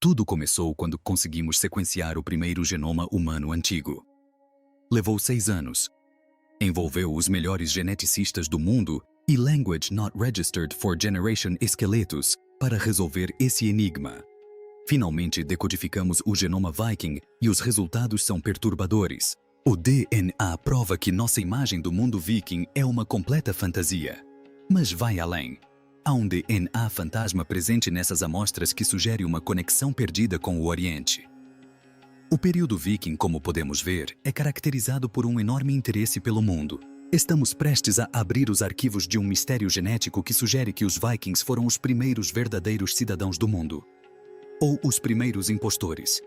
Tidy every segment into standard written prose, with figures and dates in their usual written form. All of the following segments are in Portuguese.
Tudo começou quando conseguimos sequenciar o primeiro genoma humano antigo. Levou 6 anos. Envolveu os melhores geneticistas do mundo e Language Not Registered for Generation esqueletos para resolver esse enigma. Finalmente decodificamos o genoma Viking e os resultados são perturbadores. O DNA prova que nossa imagem do mundo Viking é uma completa fantasia. Mas vai além. Há um DNA fantasma presente nessas amostras que sugere uma conexão perdida com o Oriente. O período Viking, como podemos ver, é caracterizado por um enorme interesse pelo mundo. Estamos prestes a abrir os arquivos de um mistério genético que sugere que os Vikings foram os primeiros verdadeiros cidadãos do mundo. Ou os primeiros impostores.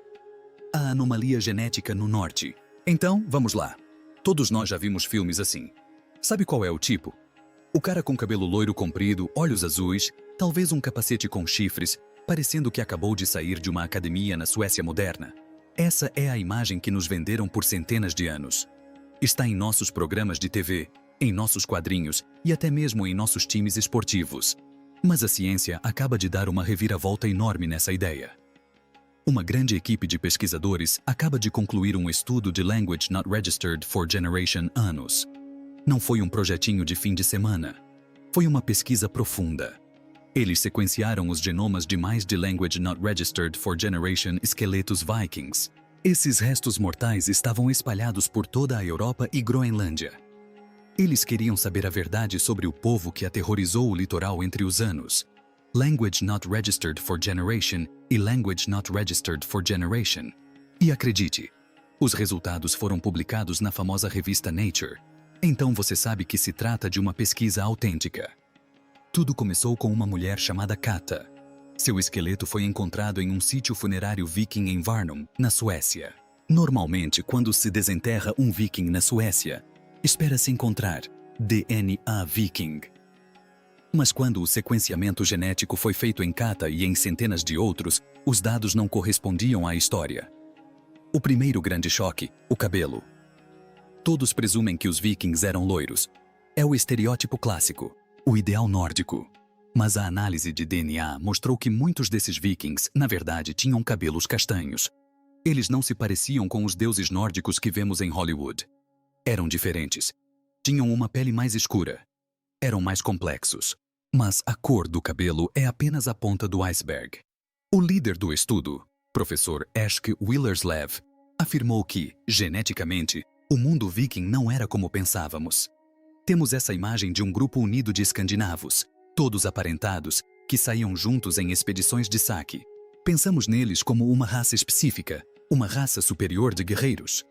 A anomalia genética no norte. Então, vamos lá. Todos nós já vimos filmes assim. Sabe qual é o tipo? O cara com cabelo loiro comprido, olhos azuis, talvez um capacete com chifres, parecendo que acabou de sair de uma academia na Suécia moderna. Essa é a imagem que nos venderam por centenas de anos. Está em nossos programas de TV, em nossos quadrinhos e até mesmo em nossos times esportivos. Mas a ciência acaba de dar uma reviravolta enorme nessa ideia. Uma grande equipe de pesquisadores acaba de concluir um estudo de Language Not Registered for Generation anos. Não foi um projetinho de fim de semana. Foi uma pesquisa profunda. Eles sequenciaram os genomas de mais de Language Not Registered for Generation esqueletos Vikings. Esses restos mortais estavam espalhados por toda a Europa e Groenlândia. Eles queriam saber a verdade sobre o povo que aterrorizou o litoral entre os anos. Language Not Registered for Generation e Language Not Registered for Generation. E acredite, os resultados foram publicados na famosa revista Nature. Então você sabe que se trata de uma pesquisa autêntica. Tudo começou com uma mulher chamada Kata. Seu esqueleto foi encontrado em um sítio funerário viking em Varnum, na Suécia. Normalmente, quando se desenterra um viking na Suécia, espera-se encontrar DNA viking. Mas quando o sequenciamento genético foi feito em Kata e em centenas de outros, os dados não correspondiam à história. O primeiro grande choque, o cabelo. Todos presumem que os vikings eram loiros. É o estereótipo clássico, o ideal nórdico. Mas a análise de DNA mostrou que muitos desses vikings, na verdade, tinham cabelos castanhos. Eles não se pareciam com os deuses nórdicos que vemos em Hollywood. Eram diferentes. Tinham uma pele mais escura. Eram mais complexos. Mas a cor do cabelo é apenas a ponta do iceberg. O líder do estudo, professor Eske Willerslev, afirmou que, geneticamente, o mundo viking não era como pensávamos. Temos essa imagem de um grupo unido de escandinavos, todos aparentados, que saíam juntos em expedições de saque. Pensamos neles como uma raça específica, uma raça superior de guerreiros.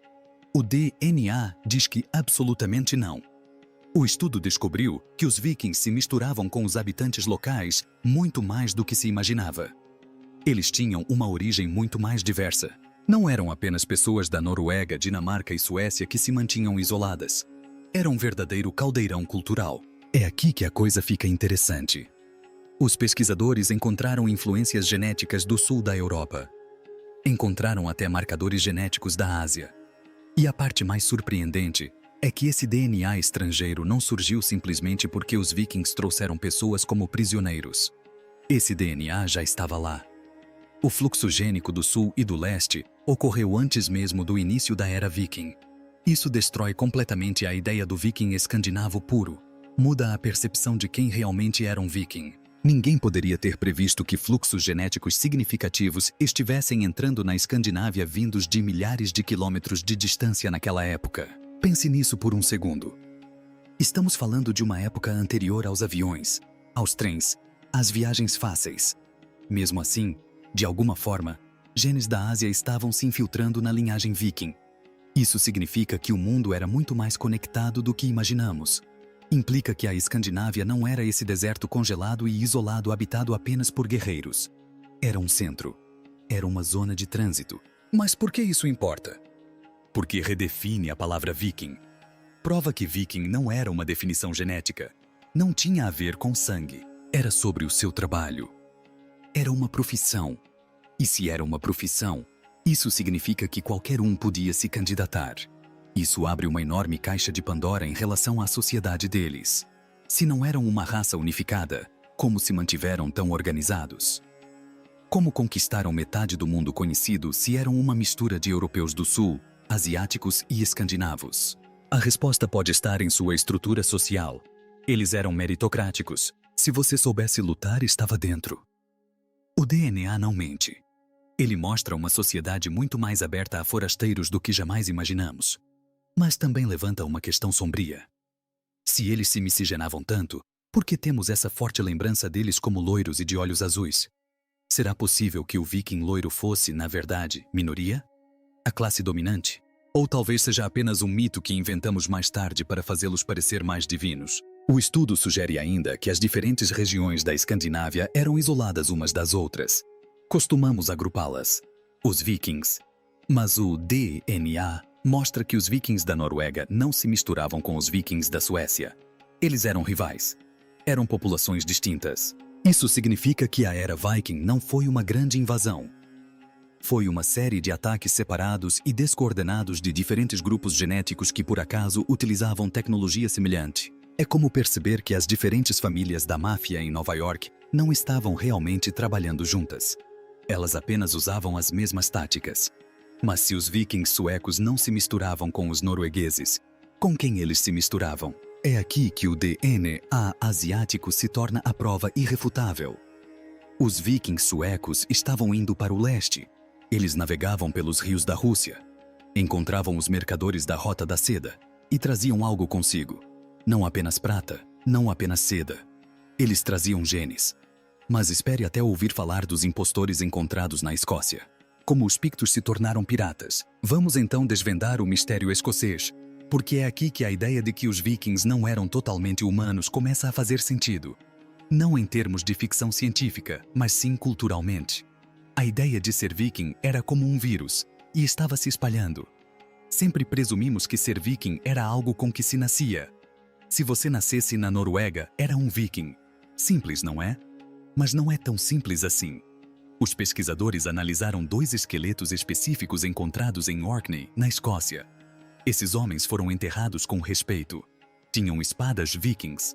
O DNA diz que absolutamente não. O estudo descobriu que os vikings se misturavam com os habitantes locais muito mais do que se imaginava. Eles tinham uma origem muito mais diversa. Não eram apenas pessoas da Noruega, Dinamarca e Suécia que se mantinham isoladas. Era um verdadeiro caldeirão cultural. É aqui que a coisa fica interessante. Os pesquisadores encontraram influências genéticas do sul da Europa. Encontraram até marcadores genéticos da Ásia. E a parte mais surpreendente é que esse DNA estrangeiro não surgiu simplesmente porque os vikings trouxeram pessoas como prisioneiros. Esse DNA já estava lá. O fluxo gênico do sul e do leste ocorreu antes mesmo do início da era viking. Isso destrói completamente a ideia do viking escandinavo puro. Muda a percepção de quem realmente era um viking. Ninguém poderia ter previsto que fluxos genéticos significativos estivessem entrando na Escandinávia vindos de milhares de quilômetros de distância naquela época. Pense nisso por um segundo. Estamos falando de uma época anterior aos aviões, aos trens, às viagens fáceis. Mesmo assim, de alguma forma, genes da Ásia estavam se infiltrando na linhagem viking. Isso significa que o mundo era muito mais conectado do que imaginamos. Implica que a Escandinávia não era esse deserto congelado e isolado habitado apenas por guerreiros. Era um centro. Era uma zona de trânsito. Mas por que isso importa? Porque redefine a palavra viking. Prova que viking não era uma definição genética. Não tinha a ver com sangue. Era sobre o seu trabalho. Era uma profissão. E se era uma profissão, isso significa que qualquer um podia se candidatar. Isso abre uma enorme caixa de Pandora em relação à sociedade deles. Se não eram uma raça unificada, como se mantiveram tão organizados? Como conquistaram metade do mundo conhecido se eram uma mistura de europeus do sul, asiáticos e escandinavos? A resposta pode estar em sua estrutura social. Eles eram meritocráticos. Se você soubesse lutar, estava dentro. O DNA não mente. Ele mostra uma sociedade muito mais aberta a forasteiros do que jamais imaginamos. Mas também levanta uma questão sombria. Se eles se miscigenavam tanto, por que temos essa forte lembrança deles como loiros e de olhos azuis? Será possível que o viking loiro fosse, na verdade, minoria? A classe dominante? Ou talvez seja apenas um mito que inventamos mais tarde para fazê-los parecer mais divinos? O estudo sugere ainda que as diferentes regiões da Escandinávia eram isoladas umas das outras. Costumamos agrupá-las. Os vikings. Mas o DNA mostra que os vikings da Noruega não se misturavam com os vikings da Suécia. Eles eram rivais. Eram populações distintas. Isso significa que a era Viking não foi uma grande invasão. Foi uma série de ataques separados e descoordenados de diferentes grupos genéticos que por acaso utilizavam tecnologia semelhante. É como perceber que as diferentes famílias da máfia em Nova York não estavam realmente trabalhando juntas. Elas apenas usavam as mesmas táticas. Mas se os vikings suecos não se misturavam com os noruegueses, com quem eles se misturavam? É aqui que o DNA asiático se torna a prova irrefutável. Os vikings suecos estavam indo para o leste. Eles navegavam pelos rios da Rússia, encontravam os mercadores da Rota da Seda e traziam algo consigo. Não apenas prata, não apenas seda. Eles traziam genes. Mas espere até ouvir falar dos impostores encontrados na Escócia. Como os pictos se tornaram piratas. Vamos então desvendar o mistério escocês, porque é aqui que a ideia de que os vikings não eram totalmente humanos começa a fazer sentido. Não em termos de ficção científica, mas sim culturalmente. A ideia de ser viking era como um vírus, e estava se espalhando. Sempre presumimos que ser viking era algo com que se nascia. Se você nascesse na Noruega, era um viking. Simples, não é? Mas não é tão simples assim. Os pesquisadores analisaram 2 esqueletos específicos encontrados em Orkney, na Escócia. Esses homens foram enterrados com respeito. Tinham espadas vikings.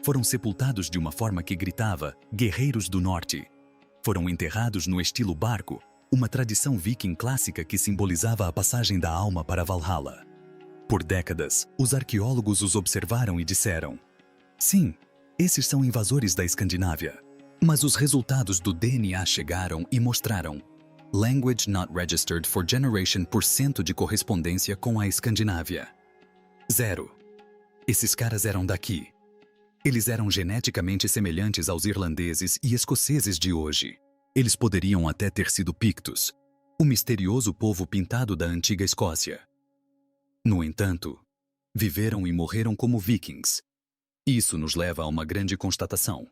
Foram sepultados de uma forma que gritava "Guerreiros do Norte". Foram enterrados no estilo barco, uma tradição viking clássica que simbolizava a passagem da alma para Valhalla. Por décadas, os arqueólogos os observaram e disseram: sim, esses são invasores da Escandinávia. Mas os resultados do DNA chegaram e mostraram Language not registered for generation % de correspondência com a Escandinávia. 0. Esses caras eram daqui. Eles eram geneticamente semelhantes aos irlandeses e escoceses de hoje. Eles poderiam até ter sido pictos, o misterioso povo pintado da antiga Escócia. No entanto, viveram e morreram como vikings. Isso nos leva a uma grande constatação.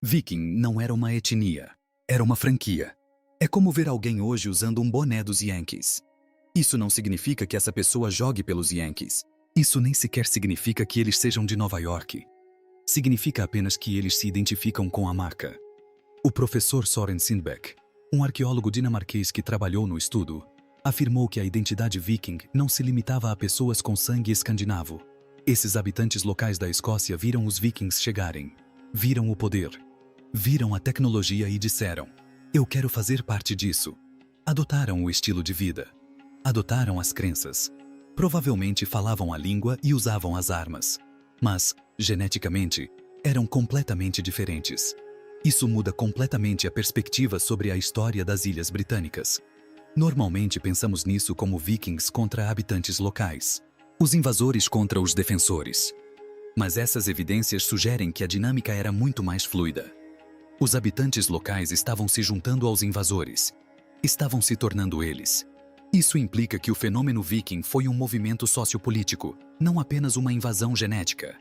Viking não era uma etnia, era uma franquia. É como ver alguém hoje usando um boné dos Yankees. Isso não significa que essa pessoa jogue pelos Yankees. Isso nem sequer significa que eles sejam de Nova York. Significa apenas que eles se identificam com a marca. O professor Soren Sindbeck, um arqueólogo dinamarquês que trabalhou no estudo, afirmou que a identidade viking não se limitava a pessoas com sangue escandinavo. Esses habitantes locais da Escócia viram os vikings chegarem, viram o poder, viram a tecnologia e disseram: eu quero fazer parte disso. Adotaram o estilo de vida. Adotaram as crenças. Provavelmente falavam a língua e usavam as armas. Mas, geneticamente, eram completamente diferentes. Isso muda completamente a perspectiva sobre a história das Ilhas Britânicas. Normalmente pensamos nisso como vikings contra habitantes locais. Os invasores contra os defensores. Mas essas evidências sugerem que a dinâmica era muito mais fluida. Os habitantes locais estavam se juntando aos invasores. Estavam se tornando eles. Isso implica que o fenômeno viking foi um movimento sociopolítico, não apenas uma invasão genética.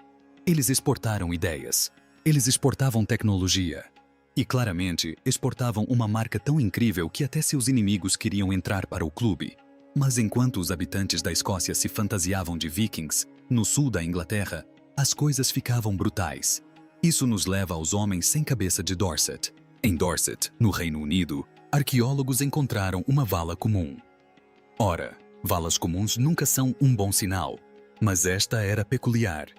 Eles exportaram ideias. Eles exportavam tecnologia. E claramente, exportavam uma marca tão incrível que até seus inimigos queriam entrar para o clube. Mas enquanto os habitantes da Escócia se fantasiavam de vikings, no sul da Inglaterra, as coisas ficavam brutais. Isso nos leva aos homens sem cabeça de Dorset. Em Dorset, no Reino Unido, arqueólogos encontraram uma vala comum. Ora, valas comuns nunca são um bom sinal, mas esta era peculiar.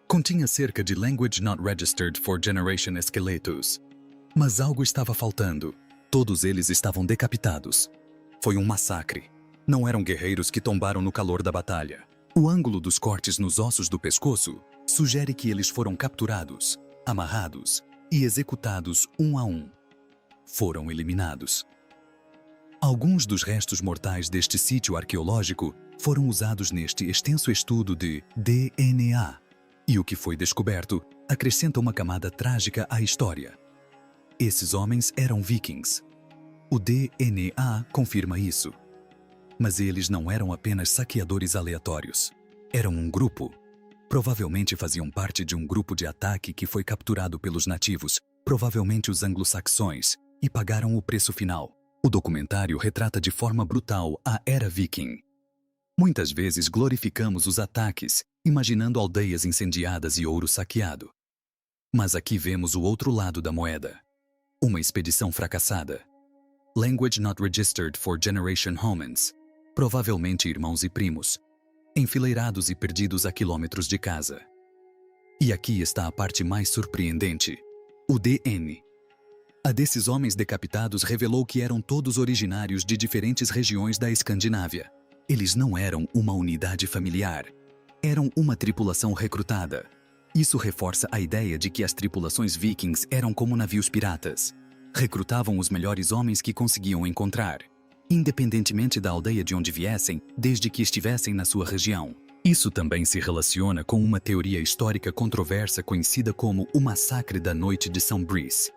Continha cerca de Language not registered for generation esqueletos. Mas algo estava faltando. Todos eles estavam decapitados. Foi um massacre. Não eram guerreiros que tombaram no calor da batalha. O ângulo dos cortes nos ossos do pescoço sugere que eles foram capturados, amarrados e executados um a um. Foram eliminados. Alguns dos restos mortais deste sítio arqueológico foram usados neste extenso estudo de DNA, e o que foi descoberto acrescenta uma camada trágica à história. Esses homens eram vikings. O DNA confirma isso. Mas eles não eram apenas saqueadores aleatórios. Eram um grupo. Provavelmente faziam parte de um grupo de ataque que foi capturado pelos nativos, provavelmente os anglo-saxões, e pagaram o preço final. O documentário retrata de forma brutal a era viking. Muitas vezes glorificamos os ataques, imaginando aldeias incendiadas e ouro saqueado. Mas aqui vemos o outro lado da moeda. Uma expedição fracassada. Language not registered for generation homins. Provavelmente irmãos e primos, enfileirados e perdidos a quilômetros de casa. E aqui está a parte mais surpreendente: o DNA. A desses homens decapitados revelou que eram todos originários de diferentes regiões da Escandinávia. Eles não eram uma unidade familiar. Eram uma tripulação recrutada. Isso reforça a ideia de que as tripulações vikings eram como navios piratas. Recrutavam os melhores homens que conseguiam encontrar, independentemente da aldeia de onde viessem, desde que estivessem na sua região. Isso também se relaciona com uma teoria histórica controversa conhecida como o Massacre da Noite de São Brice.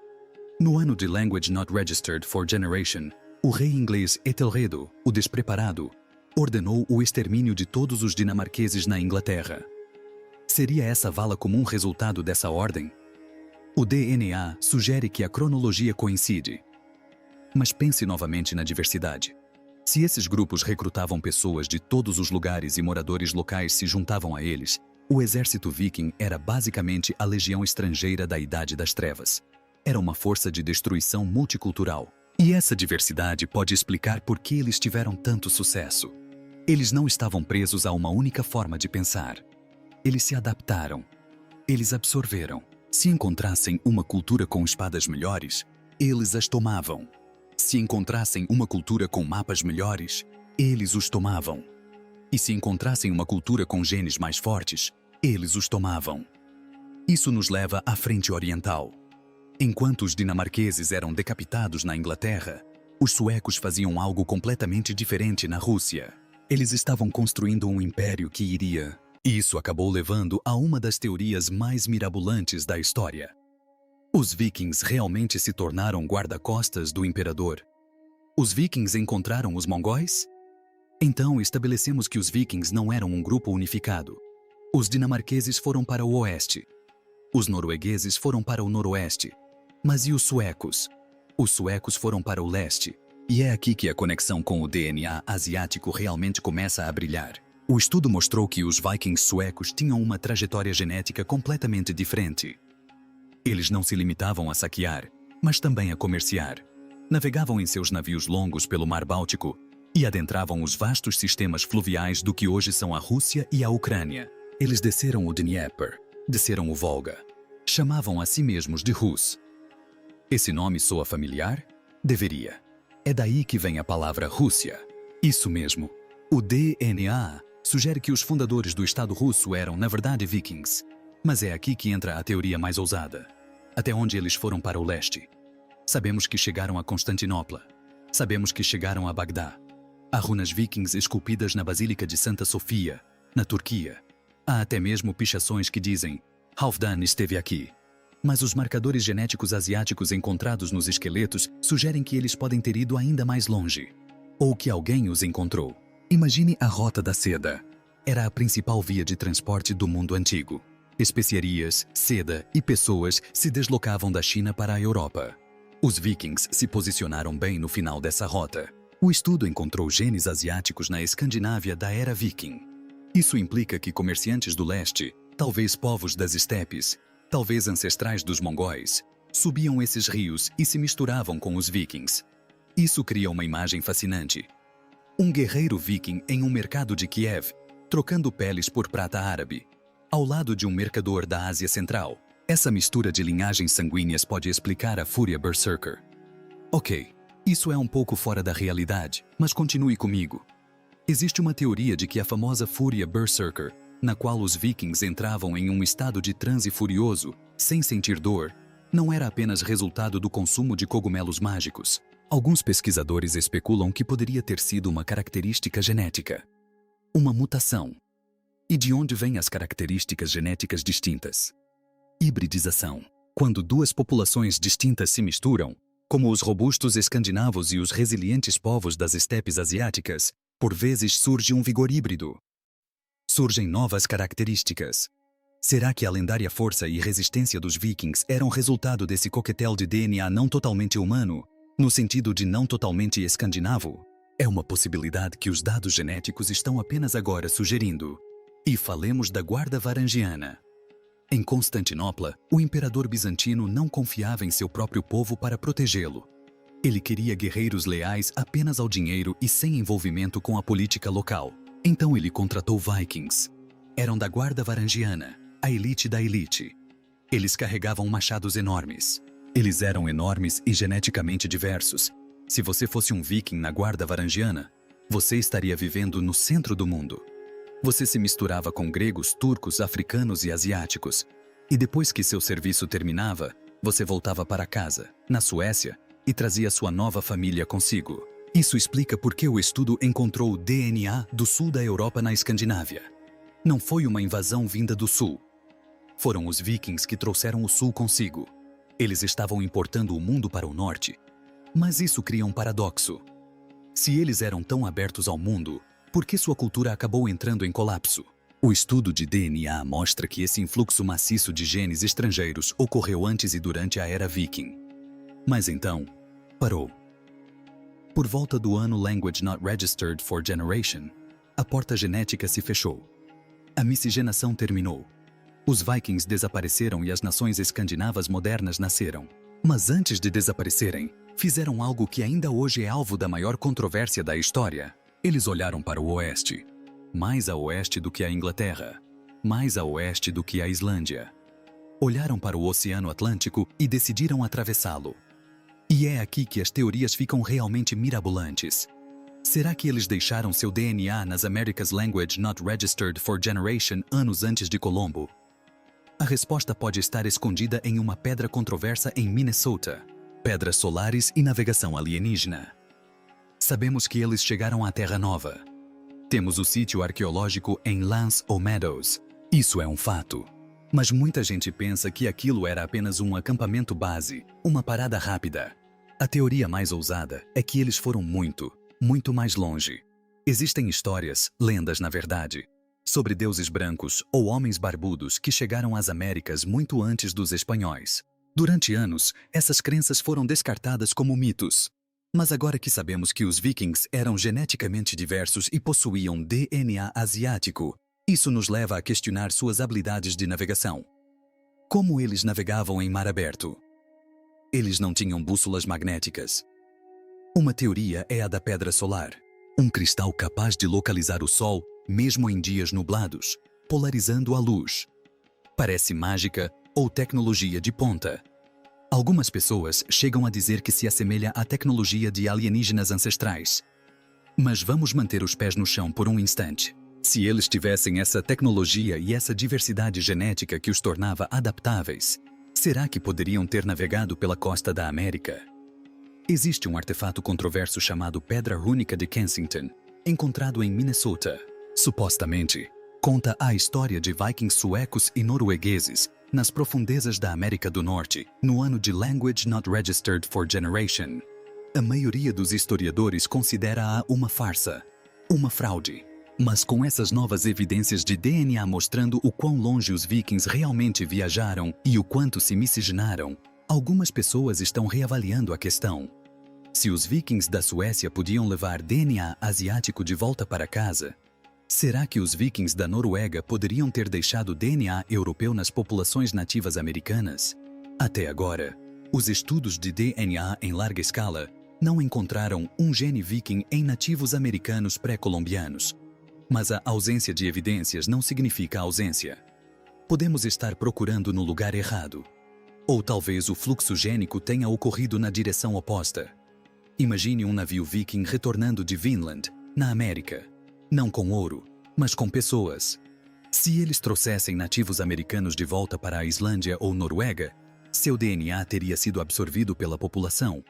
No ano de Language Not Registered for Generation, o rei inglês Ethelredo, o Despreparado, ordenou o extermínio de todos os dinamarqueses na Inglaterra. Seria essa vala comum resultado dessa ordem? O DNA sugere que a cronologia coincide. Mas pense novamente na diversidade. Se esses grupos recrutavam pessoas de todos os lugares e moradores locais se juntavam a eles, o exército viking era basicamente a legião estrangeira da Idade das Trevas. Era uma força de destruição multicultural. E essa diversidade pode explicar por que eles tiveram tanto sucesso. Eles não estavam presos a uma única forma de pensar. Eles se adaptaram. Eles absorveram. Se encontrassem uma cultura com espadas melhores, eles as tomavam. Se encontrassem uma cultura com mapas melhores, eles os tomavam. E se encontrassem uma cultura com genes mais fortes, eles os tomavam. Isso nos leva à frente oriental. Enquanto os dinamarqueses eram decapitados na Inglaterra, os suecos faziam algo completamente diferente na Rússia. Eles estavam construindo um império que iria... E isso acabou levando a uma das teorias mais mirabolantes da história. Os vikings realmente se tornaram guarda-costas do imperador. Os vikings encontraram os mongóis? Então estabelecemos que os vikings não eram um grupo unificado. Os dinamarqueses foram para o oeste. Os noruegueses foram para o noroeste. Mas e os suecos? Os suecos foram para o leste. E é aqui que a conexão com o DNA asiático realmente começa a brilhar. O estudo mostrou que os vikings suecos tinham uma trajetória genética completamente diferente. Eles não se limitavam a saquear, mas também a comerciar. Navegavam em seus navios longos pelo Mar Báltico e adentravam os vastos sistemas fluviais do que hoje são a Rússia e a Ucrânia. Eles desceram o Dnieper, desceram o Volga. Chamavam a si mesmos de Rus. Esse nome soa familiar? Deveria. É daí que vem a palavra Rússia. Isso mesmo. O DNA sugere que os fundadores do Estado russo eram, na verdade, vikings. Mas é aqui que entra a teoria mais ousada. Até onde eles foram para o leste? Sabemos que chegaram a Constantinopla. Sabemos que chegaram a Bagdá. Há runas vikings esculpidas na Basílica de Santa Sofia, na Turquia. Há até mesmo pichações que dizem Halfdan esteve aqui. Mas os marcadores genéticos asiáticos encontrados nos esqueletos sugerem que eles podem ter ido ainda mais longe. Ou que alguém os encontrou. Imagine a Rota da Seda. Era a principal via de transporte do mundo antigo. Especiarias, seda e pessoas se deslocavam da China para a Europa. Os vikings se posicionaram bem no final dessa rota. O estudo encontrou genes asiáticos na Escandinávia da era viking. Isso implica que comerciantes do leste, talvez povos das estepes, talvez ancestrais dos mongóis, subiam esses rios e se misturavam com os vikings. Isso cria uma imagem fascinante. Um guerreiro viking em um mercado de Kiev, trocando peles por prata árabe, ao lado de um mercador da Ásia Central. Essa mistura de linhagens sanguíneas pode explicar a fúria berserker. Ok, Isso é um pouco fora da realidade, mas continue comigo. Existe uma teoria de que a famosa fúria Berserker, na qual os vikings entravam em um estado de transe furioso, sem sentir dor, não era apenas resultado do consumo de cogumelos mágicos. Alguns pesquisadores especulam que poderia ter sido uma característica genética, uma mutação. E de onde vêm as características genéticas distintas? Hibridização. Quando duas populações distintas se misturam, como os robustos escandinavos e os resilientes povos das estepes asiáticas, por vezes surge um vigor híbrido. Surgem novas características. Será que a lendária força e resistência dos vikings eram resultado desse coquetel de DNA não totalmente humano, no sentido de não totalmente escandinavo? É uma possibilidade que os dados genéticos estão apenas agora sugerindo. E falemos da Guarda Varangiana. Em Constantinopla, o imperador bizantino não confiava em seu próprio povo para protegê-lo. Ele queria guerreiros leais apenas ao dinheiro e sem envolvimento com a política local. Então ele contratou vikings. Eram da Guarda Varangiana, a elite da elite. Eles carregavam machados enormes. Eles eram enormes e geneticamente diversos. Se você fosse um viking na Guarda Varangiana, você estaria vivendo no centro do mundo. Você se misturava com gregos, turcos, africanos e asiáticos. E depois que seu serviço terminava, você voltava para casa, na Suécia, e trazia sua nova família consigo. Isso explica por que o estudo encontrou o DNA do sul da Europa na Escandinávia. Não foi uma invasão vinda do sul. Foram os vikings que trouxeram o sul consigo. Eles estavam importando o mundo para o norte. Mas isso cria um paradoxo. Se eles eram tão abertos ao mundo, por que sua cultura acabou entrando em colapso? O estudo de DNA mostra que esse influxo maciço de genes estrangeiros ocorreu antes e durante a era viking. Mas então, parou. Por volta do ano Language Not Registered for Generation, a porta genética se fechou. A miscigenação terminou. Os vikings desapareceram e as nações escandinavas modernas nasceram. Mas antes de desaparecerem, fizeram algo que ainda hoje é alvo da maior controvérsia da história. Eles olharam para o oeste, mais a oeste do que a Inglaterra, mais a oeste do que a Islândia. Olharam para o Oceano Atlântico e decidiram atravessá-lo. E é aqui que as teorias ficam realmente mirabolantes. Será que eles deixaram seu DNA nas America's Language Not Registered for Generation anos antes de Colombo? A resposta pode estar escondida em uma pedra controversa em Minnesota. Pedras solares e navegação alienígena. Sabemos que eles chegaram à Terra Nova. Temos o sítio arqueológico em Lance ou Meadows. Isso é um fato. Mas muita gente pensa que aquilo era apenas um acampamento base, uma parada rápida. A teoria mais ousada é que eles foram muito mais longe. Existem histórias, lendas na verdade, sobre deuses brancos ou homens barbudos que chegaram às Américas muito antes dos espanhóis. Durante anos, essas crenças foram descartadas como mitos. Mas agora que sabemos que os vikings eram geneticamente diversos e possuíam DNA asiático, isso nos leva a questionar suas habilidades de navegação. Como eles navegavam em mar aberto? Eles não tinham bússolas magnéticas. Uma teoria é a da pedra solar, um cristal capaz de localizar o Sol mesmo em dias nublados, polarizando a luz. Parece mágica ou tecnologia de ponta. Algumas pessoas chegam a dizer que se assemelha à tecnologia de alienígenas ancestrais. Mas vamos manter os pés no chão por um instante. Se eles tivessem essa tecnologia e essa diversidade genética que os tornava adaptáveis, será que poderiam ter navegado pela costa da América? Existe um artefato controverso chamado Pedra Rúnica de Kensington, encontrado em Minnesota. Supostamente, conta a história de vikings suecos e noruegueses nas profundezas da América do Norte, no ano de Language Not Registered for Generation. A maioria dos historiadores considera-a uma farsa, uma fraude. Mas com essas novas evidências de DNA mostrando o quão longe os vikings realmente viajaram e o quanto se miscigenaram, algumas pessoas estão reavaliando a questão. Se os vikings da Suécia podiam levar DNA asiático de volta para casa, será que os vikings da Noruega poderiam ter deixado DNA europeu nas populações nativas americanas? Até agora, os estudos de DNA em larga escala não encontraram um gene viking em nativos americanos pré-colombianos. Mas a ausência de evidências não significa ausência. Podemos estar procurando no lugar errado. Ou talvez o fluxo gênico tenha ocorrido na direção oposta. Imagine um navio viking retornando de Vinland, na América. Não com ouro, mas com pessoas. Se eles trouxessem nativos americanos de volta para a Islândia ou Noruega, seu DNA teria sido absorvido pela população.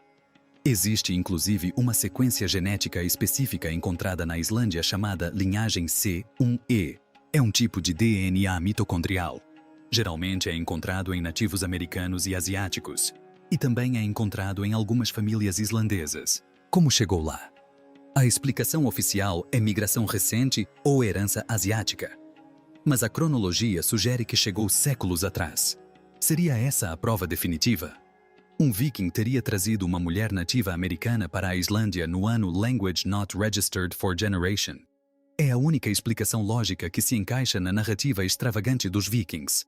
Existe inclusive uma sequência genética específica encontrada na Islândia chamada linhagem C1e. É um tipo de DNA mitocondrial. Geralmente é encontrado em nativos americanos e asiáticos, e também é encontrado em algumas famílias islandesas. Como chegou lá? A explicação oficial é migração recente ou herança asiática. Mas a cronologia sugere que chegou séculos atrás. Seria essa a prova definitiva? Um viking teria trazido uma mulher nativa americana para a Islândia no ano Language Not Registered for Generation. É a única explicação lógica que se encaixa na narrativa extravagante dos vikings.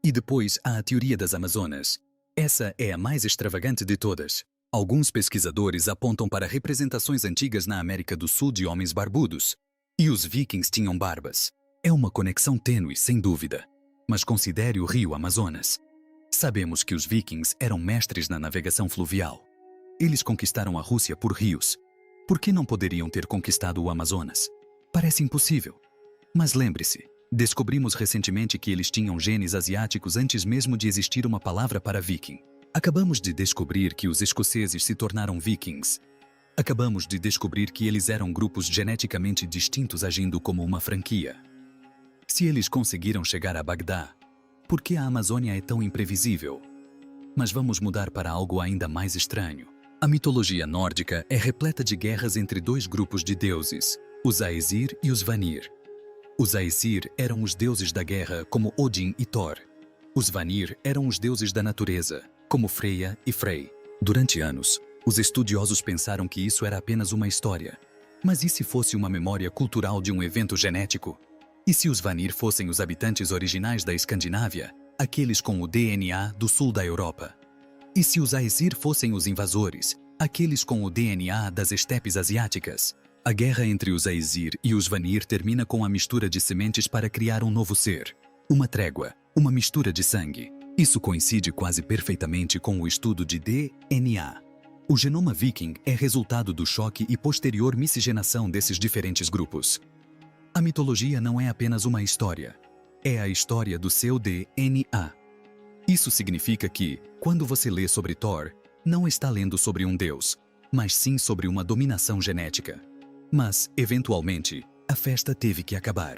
E depois há a teoria das Amazonas. Essa é a mais extravagante de todas. Alguns pesquisadores apontam para representações antigas na América do Sul de homens barbudos. E os vikings tinham barbas. É uma conexão tênue, sem dúvida. Mas considere o rio Amazonas. Sabemos que os vikings eram mestres na navegação fluvial. Eles conquistaram a Rússia por rios. Por que não poderiam ter conquistado o Amazonas? Parece impossível. Mas lembre-se, descobrimos recentemente que eles tinham genes asiáticos antes mesmo de existir uma palavra para viking. Acabamos de descobrir que os escoceses se tornaram vikings. Acabamos de descobrir que eles eram grupos geneticamente distintos agindo como uma franquia. Se eles conseguiram chegar a Bagdá, por que a Amazônia é tão imprevisível? Mas vamos mudar para algo ainda mais estranho. A mitologia nórdica é repleta de guerras entre dois grupos de deuses, os Aesir e os Vanir. Os Aesir eram os deuses da guerra, como Odin e Thor. Os Vanir eram os deuses da natureza, como Freya e Frey. Durante anos, os estudiosos pensaram que isso era apenas uma história. Mas e se fosse uma memória cultural de um evento genético? E se os Vanir fossem os habitantes originais da Escandinávia, aqueles com o DNA do sul da Europa? E se os Aesir fossem os invasores, aqueles com o DNA das estepes asiáticas? A guerra entre os Aesir e os Vanir termina com a mistura de sementes para criar um novo ser. Uma trégua, uma mistura de sangue. Isso coincide quase perfeitamente com o estudo de DNA. O genoma viking é resultado do choque e posterior miscigenação desses diferentes grupos. A mitologia não é apenas uma história. É a história do seu DNA. Isso significa que, quando você lê sobre Thor, não está lendo sobre um deus, mas sim sobre uma dominação genética. Mas, eventualmente, a festa teve que acabar.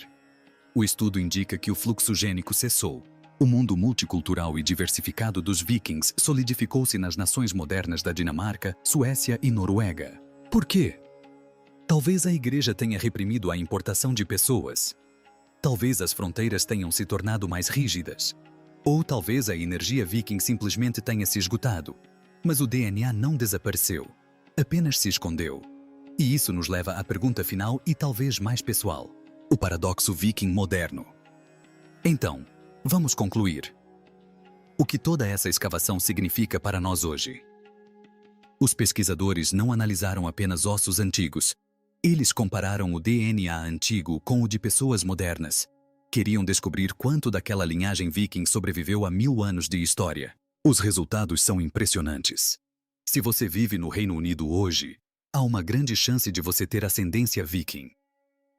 O estudo indica que o fluxo gênico cessou. O mundo multicultural e diversificado dos vikings solidificou-se nas nações modernas da Dinamarca, Suécia e Noruega. Por quê? Talvez a igreja tenha reprimido a importação de pessoas. Talvez as fronteiras tenham se tornado mais rígidas. Ou talvez a energia viking simplesmente tenha se esgotado. Mas o DNA não desapareceu. Apenas se escondeu. E isso nos leva à pergunta final e talvez mais pessoal. O paradoxo viking moderno. Então, vamos concluir. O que toda essa escavação significa para nós hoje? Os pesquisadores não analisaram apenas ossos antigos. Eles compararam o DNA antigo com o de pessoas modernas. Queriam descobrir quanto daquela linhagem viking sobreviveu a 1000 anos de história. Os resultados são impressionantes. Se você vive no Reino Unido hoje, há uma grande chance de você ter ascendência viking.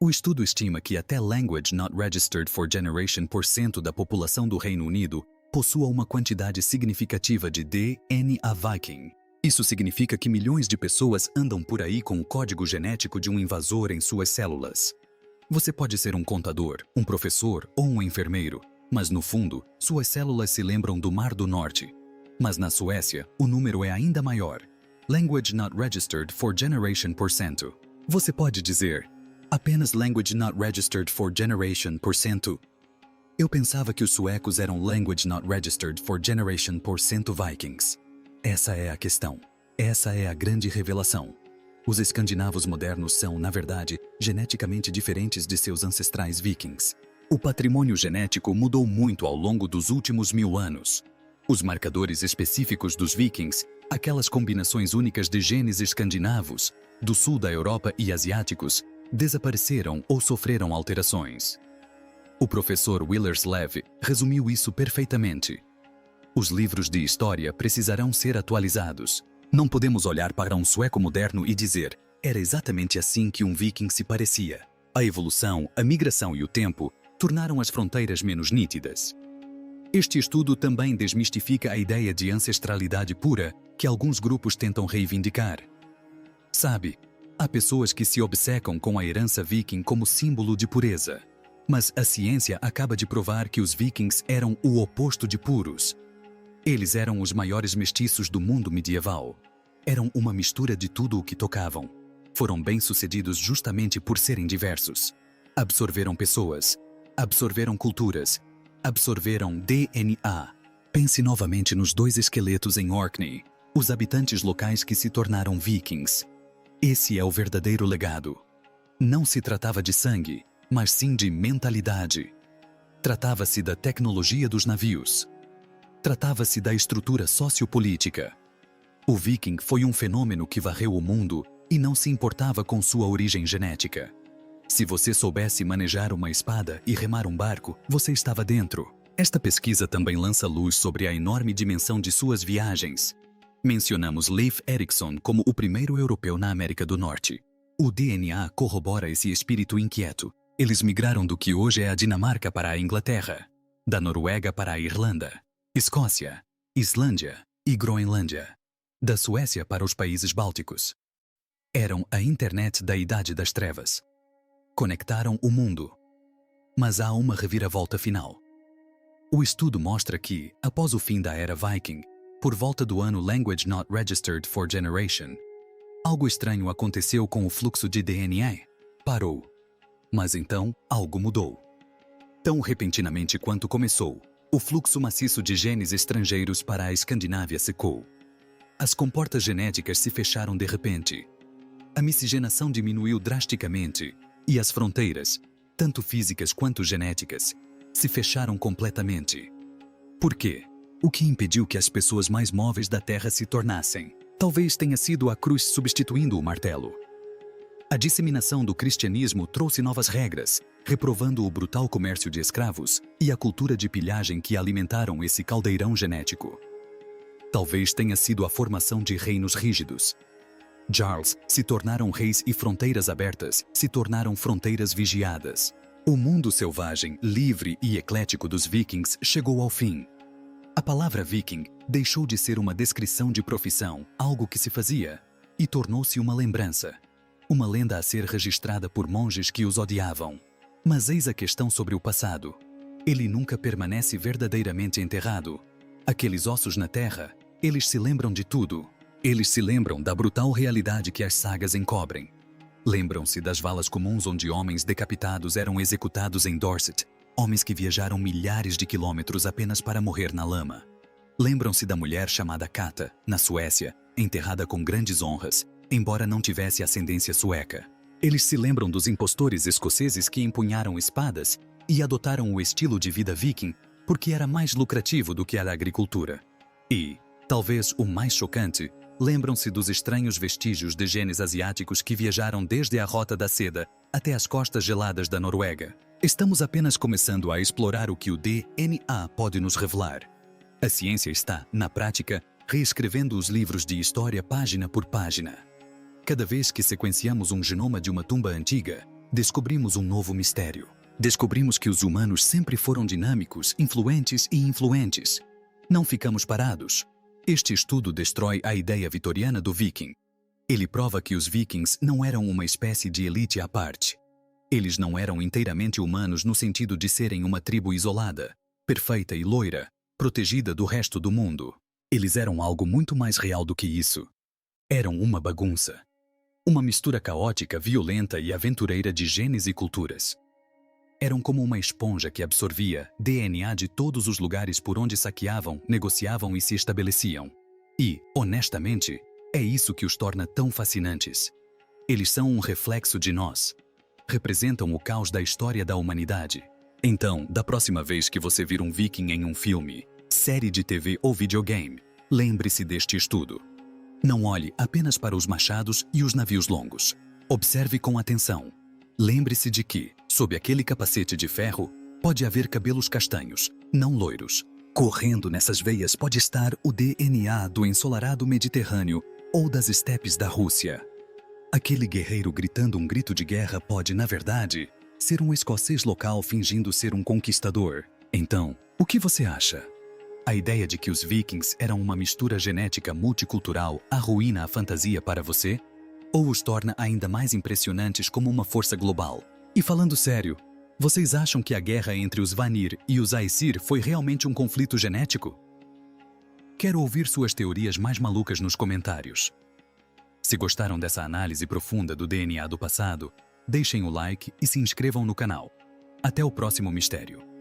O estudo estima que até Language Not Registered for Generation % da população do Reino Unido possua uma quantidade significativa de DNA viking. Isso significa que milhões de pessoas andam por aí com o código genético de um invasor em suas células. Você pode ser um contador, um professor ou um enfermeiro, mas no fundo, suas células se lembram do Mar do Norte. Mas na Suécia, o número é ainda maior. Language Not Registered for Generation %. Você pode dizer, apenas Language Not Registered for Generation %. Eu pensava que os suecos eram Language Not Registered for Generation % Vikings. Essa é a questão. Essa é a grande revelação. Os escandinavos modernos são, na verdade, geneticamente diferentes de seus ancestrais vikings. O patrimônio genético mudou muito ao longo dos últimos 1000 anos. Os marcadores específicos dos vikings, aquelas combinações únicas de genes escandinavos, do sul da Europa e asiáticos, desapareceram ou sofreram alterações. O professor Willerslev resumiu isso perfeitamente. Os livros de história precisarão ser atualizados, Não podemos olhar para um sueco moderno e dizer: era exatamente assim que um viking se parecia. A evolução, a migração e o tempo tornaram as fronteiras menos nítidas. Este estudo também desmistifica a ideia de ancestralidade pura que alguns grupos tentam reivindicar. Sabe, há pessoas que se obcecam com a herança viking como símbolo de pureza. Mas a ciência acaba de provar que os vikings eram o oposto de puros. Eles eram os maiores mestiços do mundo medieval. Eram uma mistura de tudo o que tocavam. Foram bem-sucedidos justamente por serem diversos. Absorveram pessoas, absorveram culturas, absorveram DNA. Pense novamente nos 2 esqueletos em Orkney, os habitantes locais que se tornaram vikings. Esse é o verdadeiro legado. Não se tratava de sangue, mas sim de mentalidade. Tratava-se da tecnologia dos navios. Tratava-se da estrutura sociopolítica. O viking foi um fenômeno que varreu o mundo e não se importava com sua origem genética. Se você soubesse manejar uma espada e remar um barco, você estava dentro. Esta pesquisa também lança luz sobre a enorme dimensão de suas viagens. Mencionamos Leif Erikson como o primeiro europeu na América do Norte. O DNA corrobora esse espírito inquieto. Eles migraram do que hoje é a Dinamarca para a Inglaterra, da Noruega para a Irlanda, Escócia, Islândia e Groenlândia, da Suécia para os países bálticos. Eram a internet da Idade das Trevas. Conectaram o mundo. Mas há uma reviravolta final. O estudo mostra que, após o fim da era Viking, por volta do ano Language Not Registered for Generation, algo estranho aconteceu com o fluxo de DNA. Parou. Mas então, algo mudou. Tão repentinamente quanto começou, o fluxo maciço de genes estrangeiros para a Escandinávia secou. As comportas genéticas se fecharam de repente. A miscigenação diminuiu drasticamente e as fronteiras, tanto físicas quanto genéticas, se fecharam completamente. Por quê? O que impediu que as pessoas mais móveis da Terra se tornassem? Talvez tenha sido a cruz substituindo o martelo. A disseminação do cristianismo trouxe novas regras, reprovando o brutal comércio de escravos e a cultura de pilhagem que alimentaram esse caldeirão genético. Talvez tenha sido a formação de reinos rígidos. Jarls se tornaram reis e fronteiras abertas se tornaram fronteiras vigiadas. O mundo selvagem, livre e eclético dos vikings chegou ao fim. A palavra viking deixou de ser uma descrição de profissão, algo que se fazia, e tornou-se uma lembrança. Uma lenda a ser registrada por monges que os odiavam. Mas eis a questão sobre o passado. Ele nunca permanece verdadeiramente enterrado. Aqueles ossos na terra, eles se lembram de tudo. Eles se lembram da brutal realidade que as sagas encobrem. Lembram-se das valas comuns onde homens decapitados eram executados em Dorset, homens que viajaram milhares de quilômetros apenas para morrer na lama. Lembram-se da mulher chamada Kata, na Suécia, enterrada com grandes honras, embora não tivesse ascendência sueca. Eles se lembram dos impostores escoceses que empunharam espadas e adotaram o estilo de vida viking porque era mais lucrativo do que a agricultura. E, talvez o mais chocante, lembram-se dos estranhos vestígios de genes asiáticos que viajaram desde a Rota da Seda até as costas geladas da Noruega. Estamos apenas começando a explorar o que o DNA pode nos revelar. A ciência está, na prática, reescrevendo os livros de história página por página. Cada vez que sequenciamos um genoma de uma tumba antiga, descobrimos um novo mistério. Descobrimos que os humanos sempre foram dinâmicos, influentes e influentes. Não ficamos parados. Este estudo destrói a ideia vitoriana do viking. Ele prova que os vikings não eram uma espécie de elite à parte. Eles não eram inteiramente humanos no sentido de serem uma tribo isolada, perfeita e loira, protegida do resto do mundo. Eles eram algo muito mais real do que isso. Eram uma bagunça. Uma mistura caótica, violenta e aventureira de genes e culturas. Eram como uma esponja que absorvia DNA de todos os lugares por onde saqueavam, negociavam e se estabeleciam. E, honestamente, é isso que os torna tão fascinantes. Eles são um reflexo de nós. Representam o caos da história da humanidade. Então, da próxima vez que você vir um viking em um filme, série de TV ou videogame, lembre-se deste estudo. Não olhe apenas para os machados e os navios longos. Observe com atenção. Lembre-se de que, sob aquele capacete de ferro, pode haver cabelos castanhos, não loiros. Correndo nessas veias pode estar o DNA do ensolarado Mediterrâneo ou das estepes da Rússia? Aquele guerreiro gritando um grito de guerra pode, na verdade, ser um escocês local fingindo ser um conquistador. Então, o que você acha? A ideia de que os vikings eram uma mistura genética multicultural arruína a fantasia para você? Ou os torna ainda mais impressionantes como uma força global? E falando sério, vocês acham que a guerra entre os Vanir e os Aesir foi realmente um conflito genético? Quero ouvir suas teorias mais malucas nos comentários. Se gostaram dessa análise profunda do DNA do passado, deixem o like e se inscrevam no canal. Até o próximo mistério.